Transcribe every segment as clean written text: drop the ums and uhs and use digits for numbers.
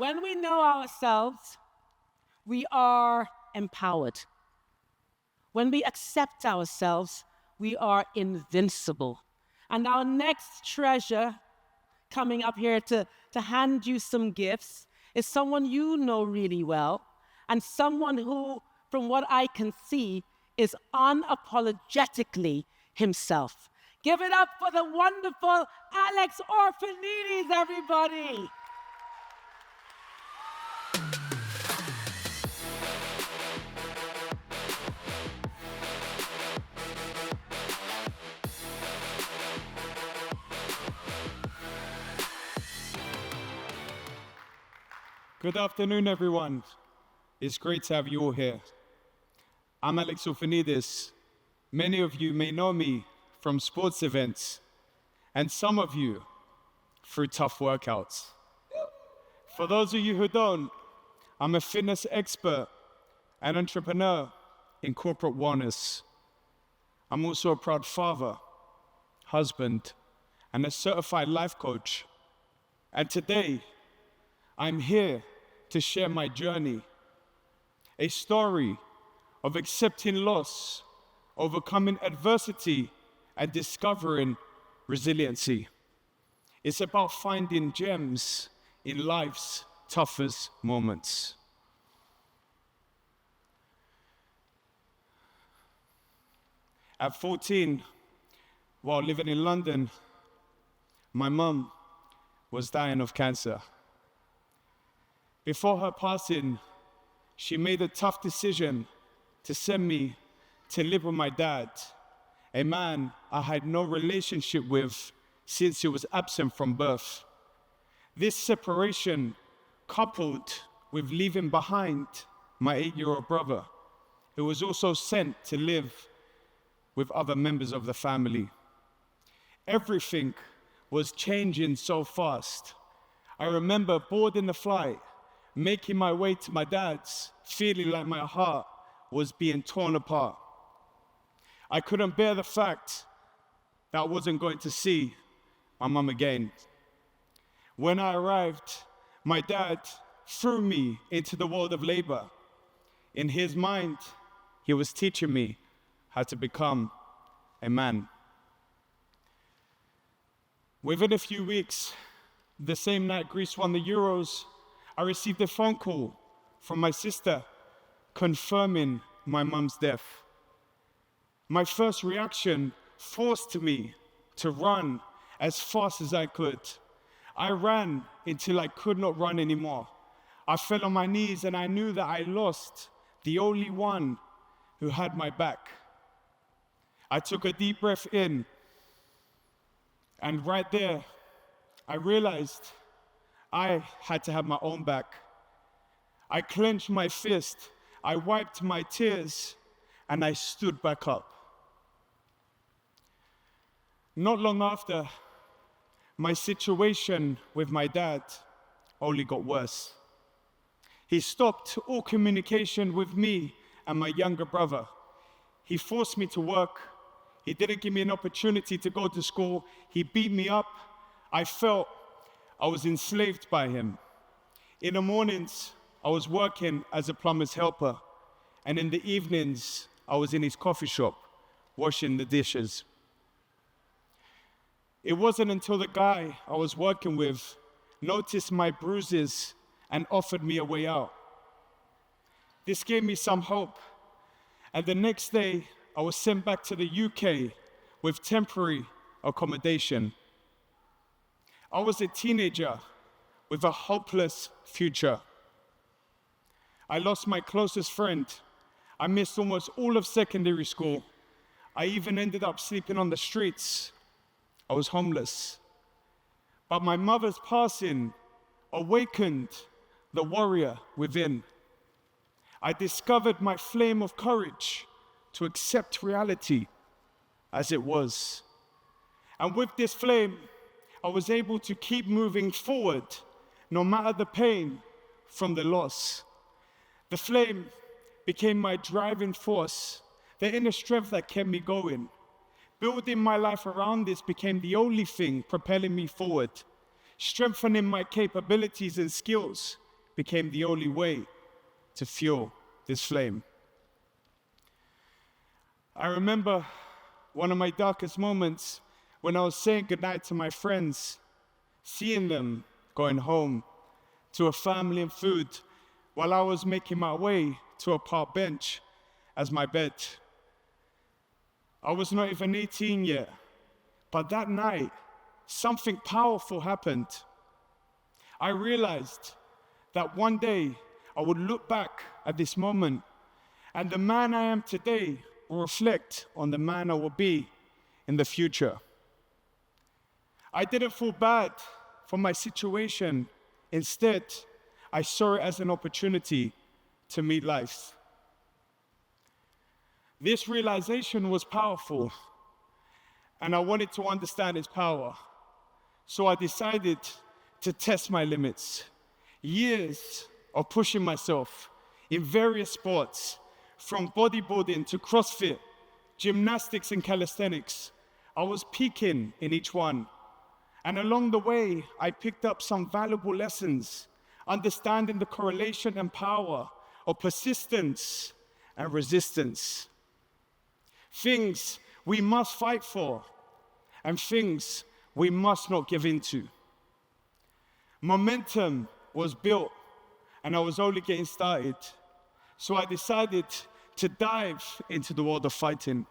When we know ourselves, we are empowered. When we accept ourselves, we are invincible. And our next treasure coming up here to hand you some gifts is someone you know really well and someone who, from what I can see, is unapologetically himself. Give it up for the wonderful Alex Orphanides, everybody. Good afternoon, everyone. It's great to have you all here. I'm Alex Orphanides. Many of you may know me from sports events, and some of you through tough workouts. For those of you who don't, I'm a fitness expert and entrepreneur in corporate wellness. I'm also a proud father, husband, and a certified life coach. And today, I'm here to share my journey, a story of accepting loss, overcoming adversity, and discovering resiliency. It's about finding gems in life's toughest moments. At 14, while living in London, my mum was dying of cancer. Before her passing, she made a tough decision to send me to live with my dad, a man I had no relationship with since he was absent from birth. This separation, coupled with leaving behind my 8-year-old brother, who was also sent to live with other members of the family. Everything was changing so fast. I remember boarding the flight, making my way to my dad's, feeling like my heart was being torn apart. I couldn't bear the fact that I wasn't going to see my mum again. When I arrived, my dad threw me into the world of labor. In his mind, he was teaching me how to become a man. Within a few weeks, the same night Greece won the Euros, I received a phone call from my sister confirming my mum's death. My first reaction forced me to run as fast as I could. I ran until I could not run anymore. I fell on my knees and I knew that I lost the only one who had my back. I took a deep breath in, and right there, I realized I had to have my own back. I clenched my fist, I wiped my tears, and I stood back up. Not long after, my situation with my dad only got worse. He stopped all communication with me and my younger brother. He forced me to work. He didn't give me an opportunity to go to school. He beat me up. I felt I was enslaved by him. In the mornings, I was working as a plumber's helper, and in the evenings, I was in his coffee shop, washing the dishes. It wasn't until the guy I was working with noticed my bruises and offered me a way out. This gave me some hope, and the next day, I was sent back to the UK with temporary accommodation. I was a teenager with a hopeless future. I lost my closest friend. I missed almost all of secondary school. I even ended up sleeping on the streets. I was homeless. But my mother's passing awakened the warrior within. I discovered my flame of courage to accept reality as it was. And with this flame, I was able to keep moving forward, no matter the pain from the loss. The flame became my driving force, the inner strength that kept me going. Building my life around this became the only thing propelling me forward. Strengthening my capabilities and skills became the only way to fuel this flame. I remember one of my darkest moments when I was saying goodnight to my friends, seeing them going home to a family and food while I was making my way to a park bench as my bed. I was not even 18 yet, but that night, something powerful happened. I realized that one day I would look back at this moment, and the man I am today will reflect on the man I will be in the future. I didn't feel bad for my situation. Instead, I saw it as an opportunity to meet life. This realization was powerful, and I wanted to understand its power. So I decided to test my limits. Years of pushing myself in various sports, from bodybuilding to CrossFit, gymnastics and calisthenics. I was peaking in each one. And along the way, I picked up some valuable lessons, understanding the correlation and power of persistence and resistance. Things we must fight for, and things we must not give into. Momentum was built, and I was only getting started. So I decided to dive into the world of fighting.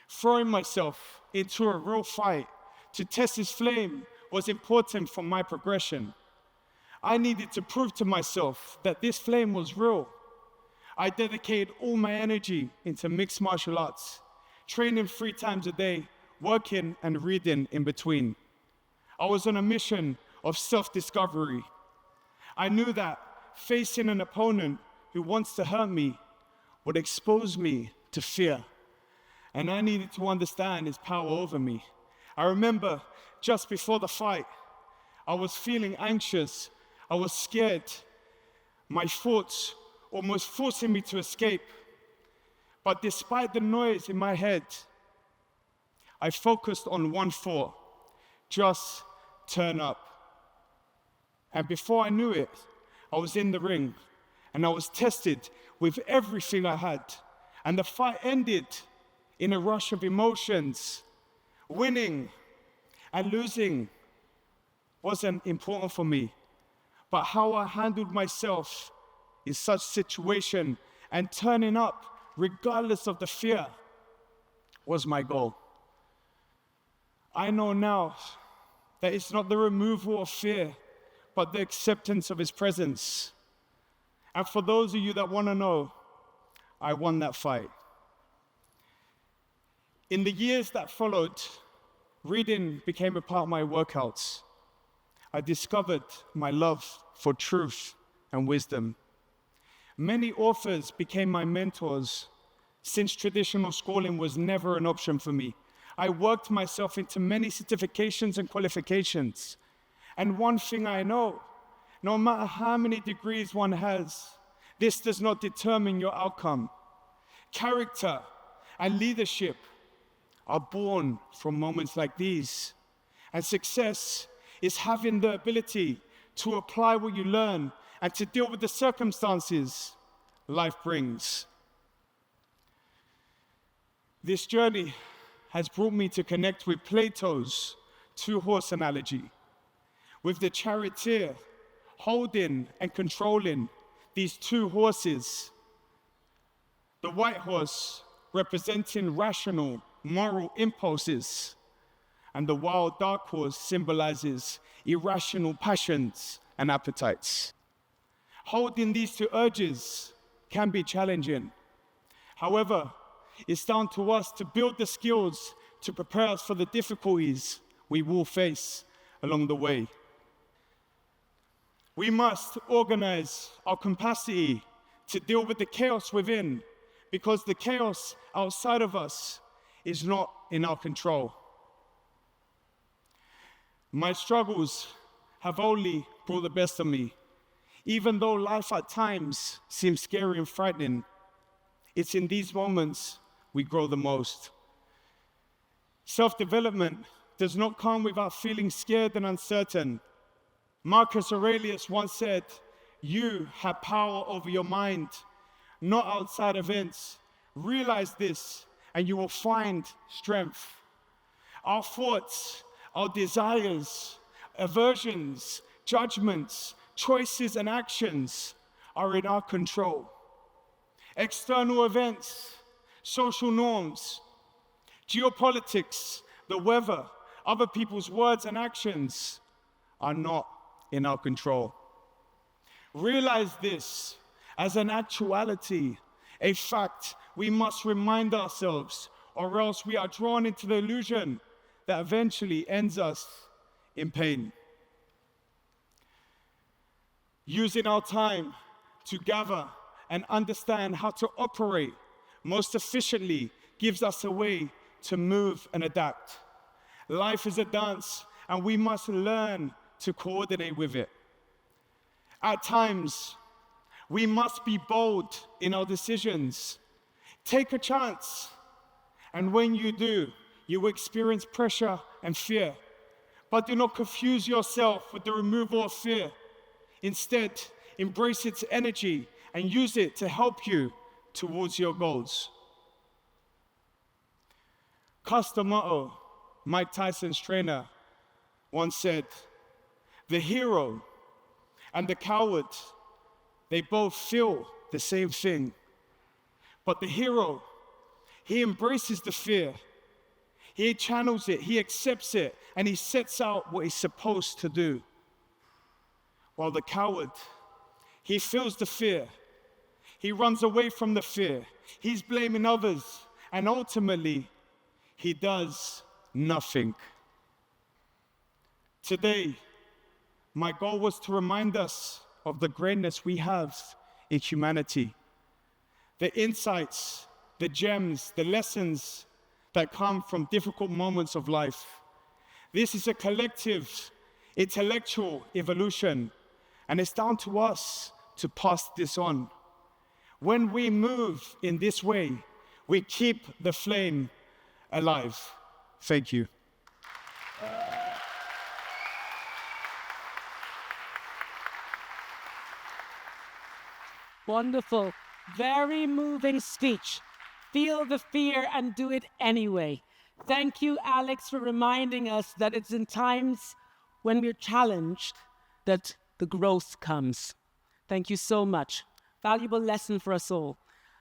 Throwing myself into a real fight to test this flame was important for my progression. I needed to prove to myself that this flame was real. I dedicated all my energy into mixed martial arts, training 3 times a day, working and reading in between. I was on a mission of self-discovery. I knew that facing an opponent who wants to hurt me would expose me to fear, and I needed to understand his power over me. I remember just before the fight, I was feeling anxious. I was scared. My thoughts almost forcing me to escape. But despite the noise in my head, I focused on one thought: just turn up. And before I knew it, I was in the ring, and I was tested with everything I had. And the fight ended in a rush of emotions. Winning and losing wasn't important for me, but how I handled myself in such situation and turning up regardless of the fear was my goal. I know now that it's not the removal of fear, but the acceptance of his presence. And for those of you that want to know, I won that fight. In the years that followed, reading became a part of my workouts. I discovered my love for truth and wisdom. Many authors became my mentors, since traditional schooling was never an option for me. I worked myself into many certifications and qualifications. And one thing I know, no matter how many degrees one has, this does not determine your outcome. Character and leadership are born from moments like these. And success is having the ability to apply what you learn and to deal with the circumstances life brings. This journey has brought me to connect with Plato's 2-horse analogy, with the charioteer holding and controlling these 2 horses. The white horse representing rational, moral impulses, and the wild dark horse symbolizes irrational passions and appetites. Holding these 2 urges can be challenging. However, it's down to us to build the skills to prepare us for the difficulties we will face along the way. We must organize our capacity to deal with the chaos within, because the chaos outside of us is not in our control. My struggles have only brought the best of me. Even though life at times seems scary and frightening, it's in these moments we grow the most. Self-development does not come without feeling scared and uncertain. Marcus Aurelius once said, "You have power over your mind, not outside events. Realize this, and you will find strength." Our thoughts, our desires, aversions, judgments, choices, and actions are in our control. External events, social norms, geopolitics, the weather, other people's words and actions are not in our control. Realize this as an actuality, a fact we must remind ourselves, or else we are drawn into the illusion that eventually ends us in pain. Using our time to gather and understand how to operate most efficiently gives us a way to move and adapt. Life is a dance, and we must learn to coordinate with it. At times, we must be bold in our decisions. Take a chance, and when you do, you will experience pressure and fear. But do not confuse yourself with the removal of fear. Instead, embrace its energy and use it to help you towards your goals. Cus D'Amato, Mike Tyson's trainer, once said, "The hero and the coward, they both feel the same thing. But the hero, he embraces the fear. He channels it, he accepts it, and he sets out what he's supposed to do. While the coward, he feels the fear. He runs away from the fear. He's blaming others, and ultimately, he does nothing." Today, my goal was to remind us of the greatness we have in humanity, the insights, the gems, the lessons that come from difficult moments of life. This is a collective, intellectual evolution, and it's down to us to pass this on. When we move in this way, we keep the flame alive. Thank you. Wonderful. Very moving speech. Feel the fear and do it anyway. Thank you, Alex, for reminding us that it's in times when we're challenged that the growth comes. Thank you so much. Valuable lesson for us all.